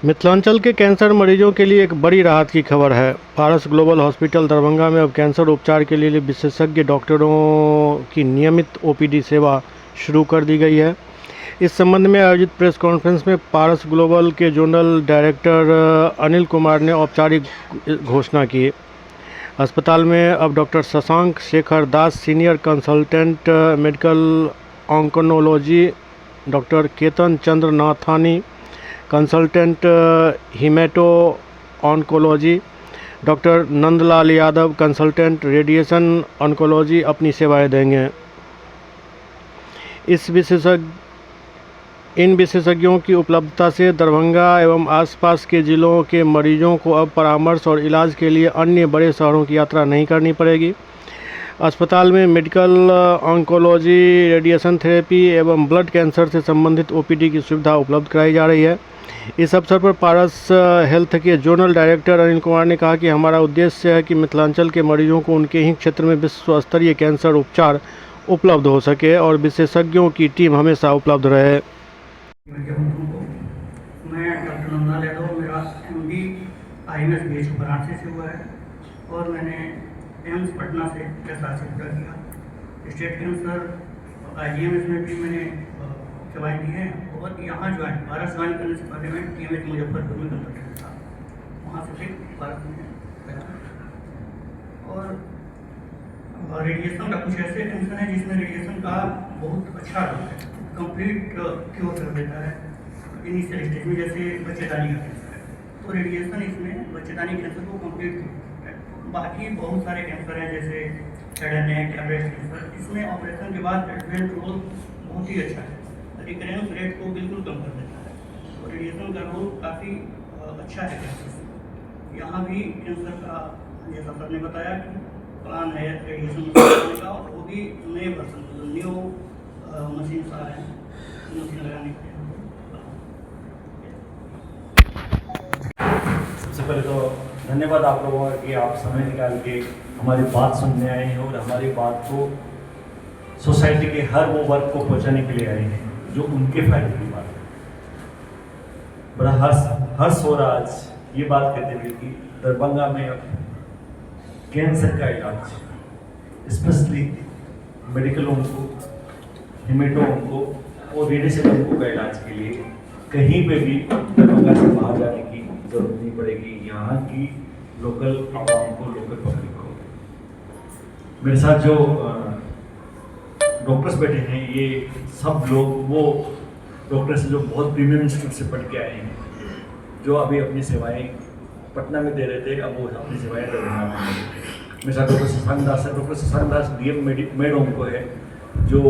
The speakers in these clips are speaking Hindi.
मिथिलांचल के कैंसर मरीजों के लिए एक बड़ी राहत की खबर है। पारस ग्लोबल हॉस्पिटल दरभंगा में अब कैंसर उपचार के लिए विशेषज्ञ डॉक्टरों की नियमित ओपीडी सेवा शुरू कर दी गई है। इस संबंध में आयोजित प्रेस कॉन्फ्रेंस में पारस ग्लोबल के जोनल डायरेक्टर अनिल कुमार ने औपचारिक घोषणा की। अस्पताल में अब doctor Shashank Shekhar Das senior consultant medical oncology, doctor Ketan Chandra Nathani consultant hemato oncology, doctor Nandlal Yadav consultant radiation oncology अपनी सेवाएं देंगे। इन विशेषज्ञों की उपलब्धता से दरभंगा एवं आसपास के जिलों के मरीजों को अब परामर्श और इलाज के लिए अन्य बड़े शहरों की यात्रा नहीं करनी पड़ेगी। अस्पताल में मेडिकल ऑन्कोलॉजी, रेडिएशन थेरेपी एवं ब्लड कैंसर से संबंधित ओपीडी की सुविधा उपलब्ध कराई जा रही है। इस अवसर पर पारस हेल्थ के जोनल डायरेक्टर अनिल कुमार ने कहा कि हमारा उद्देश्य है कि मिथिलांचल के मरीजों को उनके ही क्षेत्र में विश्व स्तरीय कैंसर उपचार उपलब्ध हो सके और विशेषज्ञों की टीम हमेशा उपलब्ध रहे। मैं डॉक्टर नंदलाल यादव, मेरा MD IMS BH वाराणसी से हुआ है और मैंने एम्स पटना से SR से पूरा किया। स्टेट कैंसर IGMS में भी मैंने सेवाएँ दी हैं और यहाँ भारत ज्वाइन करने से पहले मैं TMH मुजफ्फरपुर में कंसल्टेंट था, वहाँ से फिर भारत में गया। और रेडिएशन का कुछ ऐसे कैंसर है जिसमें रेडिएशन का बहुत अच्छा रोल है, कंप्लीट क्योर कर देता है इनिशियल स्टेज में, जैसे बच्चेदानी का कैंसर है तो रेडिएशन इसमें बच्चेदानी कैंसर को कंप्लीट करता है। बाकी बहुत सारे कैंसर हैं जैसे हेड एंड नेक या ब्रेस्ट कैंसर, इसमें ऑपरेशन के बाद ट्रीटमेंट रोल बहुत ही अच्छा है, रिकरेंस रेट को बिल्कुल कम कर देता है। तो रेडिएशन का रोल काफ़ी अच्छा है कैंसर। यहाँ भी कैंसर का जैसा सर ने बताया कि प्लान है रेडिएशन का, और वो भी नए वर्जन न्यू मशीन आ रहे हैं, मशीन लगाने के लिए। सबसे पहले तो धन्यवाद आप लोगों का कि आप समय निकाल के हमारी बात सुनने आए हैं और हमारी बात को सोसाइटी के हर वो वर्ग को पहुंचाने के लिए आए हैं जो उनके फायदे की बात है। बड़ा हर्ष हो रहा आज ये बात कहते हुए कि दरभंगा में अब कैंसर का इलाज स्पेशली मेडिकल को, हिमेटो को और रेडिएशन को का इलाज के लिए कहीं पे भी दरभंगा से बाहर जाने की जरूरत नहीं पड़ेगी। यहाँ की लोकल आवाम को, लोकल पब्लिक को, मेरे साथ जो डॉक्टर्स बैठे हैं ये सब लोग वो डॉक्टर्स जो बहुत प्रीमियम इंस्टीट्यूट से पढ़ के आए हैं, जो अभी अपनी सेवाएं पटना में दे रहे थे, अब वो अपनी सेवाएं दरभंगा में दे रहे थे। मेरे साथ डॉक्टर शशांक दास है। डॉक्टर शशांक दास DM मेड ओंको है जो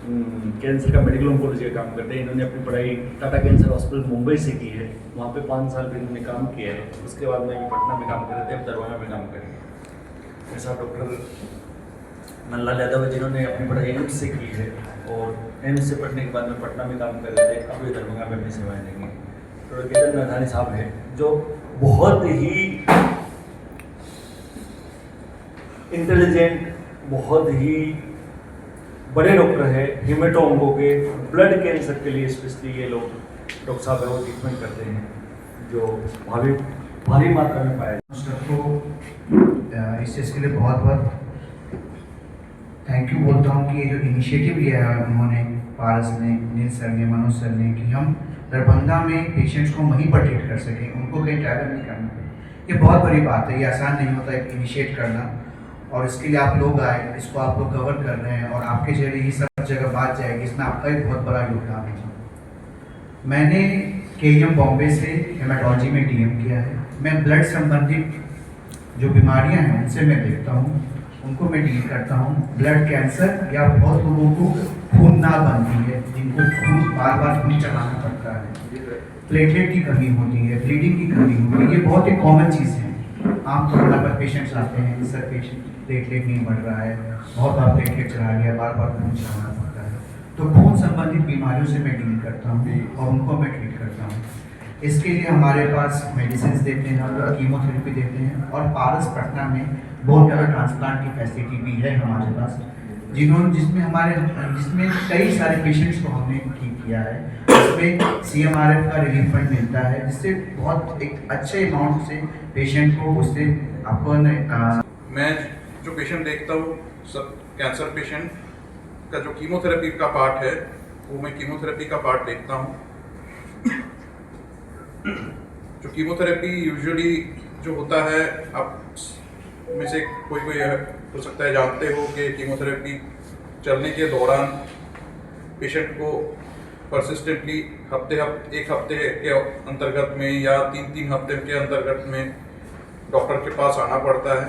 कैंसर का मेडिकल ऑन्कोलॉजी का काम करते हैं। इन्होंने अपनी पढ़ाई टाटा कैंसर हॉस्पिटल मुंबई से की है, वहाँ पे 5 साल भी इन्होंने काम किया है। उसके बाद में पटना में काम कर रहे थे, अब दरभंगा में काम करेंगे। मेरे साथ डॉक्टर नंदलाल यादव है जिन्होंने अपनी पढ़ाई एम्स से की है और एम्स से पढ़ने के बाद में पटना में काम कर रहे थे, अब ये दरभंगा में अपनी सेवाएं देंगे। डॉक्टर केतन नाथानी साहब है जो बहुत ही इंटेलिजेंट, बहुत ही बड़े डॉक्टर है, हिमेटो ऑन्को के ब्लड कैंसर के लिए स्पेशली ये लोग डॉक्टर साहब है वो ट्रीटमेंट करते हैं जो भारी मात्रा में पाया। सबको इस चीज़ के लिए बहुत बहुत थैंक यू बोलता हूँ कि ये जो इनिशिएटिव लिया है उन्होंने, पारस ने, नील सर ने, मनोज सर ने, कि हम दरभंगा में पेशेंट्स को वहीं पर ट्रीट कर सकें, उनको कहीं ट्रैवल नहीं करना। ये बहुत बड़ी बात है, ये आसान नहीं होता है इनिशिएट करना, और इसके लिए आप लोग आए, इसको आप लोग कवर कर रहे हैं और आपके जरिए ही सब जगह बात जाएगी, इसमें आपका एक बहुत बड़ा योगदान है। मैंने KEM बॉम्बे से हेमाटोलॉजी में DM किया है। मैं ब्लड संबंधित जो बीमारियां हैं उनसे मैं देखता हूँ, उनको मैं डील करता हूँ। ब्लड कैंसर या बहुत लोगों को खून ना बनती है, जिनको खून बार बार खून चलाना पड़ता है, प्लेटलेट की कमी होती है, ब्लीडिंग की कमी होती है, ये बहुत एक कॉमन चीज़ है। आमतौर पर पेशेंट्स आते हैं, सर पेशेंट प्लेटलेट नहीं बढ़ रहा है, बहुत बार प्लेटलेट चला गया, बार बार खून चलाना पड़ता है, तो खून संबंधित बीमारियों से मैं डील करता हूँ और उनको मैं ट्रीट करता हूँ। इसके लिए हमारे पास मेडिसिन देते हैं, कीमोथेरेपी देते हैं, और पारस पटना में बोन मैरो ट्रांसप्लांट की फैसिलिटी भी है हमारे पास। जिसमें कई सारे पेशेंट्स को हमने ठीक किया है। इसमें CMRF का रिलीफ फंड मिलता है, जिससे बहुत एक अच्छे अमाउंट से पेशेंट को उससे अपन मैं जो पेशेंट देखता हूँ सब कैंसर पेशेंट का जो कीमोथेरेपी का पार्ट है वो मैं कीमोथेरेपी का पार्ट देखता हूँ। जो कीमोथेरेपी यूजुअली जो होता है, आप में से कोई हो सकता है जानते हो कि कीमोथेरेपी चलने के दौरान पेशेंट को परसिस्टेंटली एक हफ्ते के अंतर्गत में या 3 हफ्ते के अंतर्गत में डॉक्टर के पास आना पड़ता है।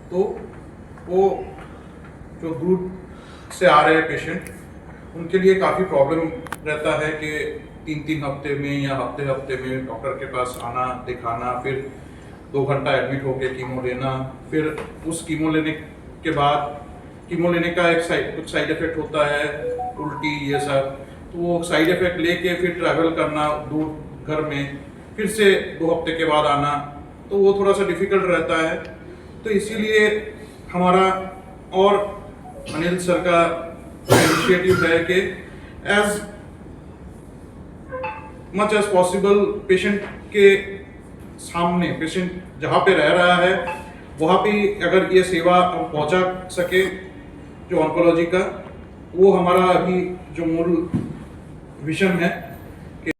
तो वो जो दूर से आ रहे पेशेंट उनके लिए काफ़ी प्रॉब्लम रहता है कि 3 हफ्ते में या हफ्ते में डॉक्टर के पास आना, दिखाना, फिर 2 घंटा एडमिट होकर कीमो लेना, फिर उस कीमो लेने के बाद कीमो लेने का कुछ साइड इफेक्ट होता है, उल्टी ये सब, तो वो साइड इफेक्ट लेके फिर ट्रैवल करना दूर घर में, फिर से 2 हफ्ते के बाद आना, तो वो थोड़ा सा डिफिकल्ट रहता है। तो इसीलिए हमारा और अनिल सर का इनिशिएटिव है कि as much as possible patient के सामने, पेशेंट जहाँ पे रह रहा है वहाँ पे अगर ये सेवा हम पहुँचा सके, जो ऑन्कोलॉजी का, वो हमारा अभी जो मूल विजन है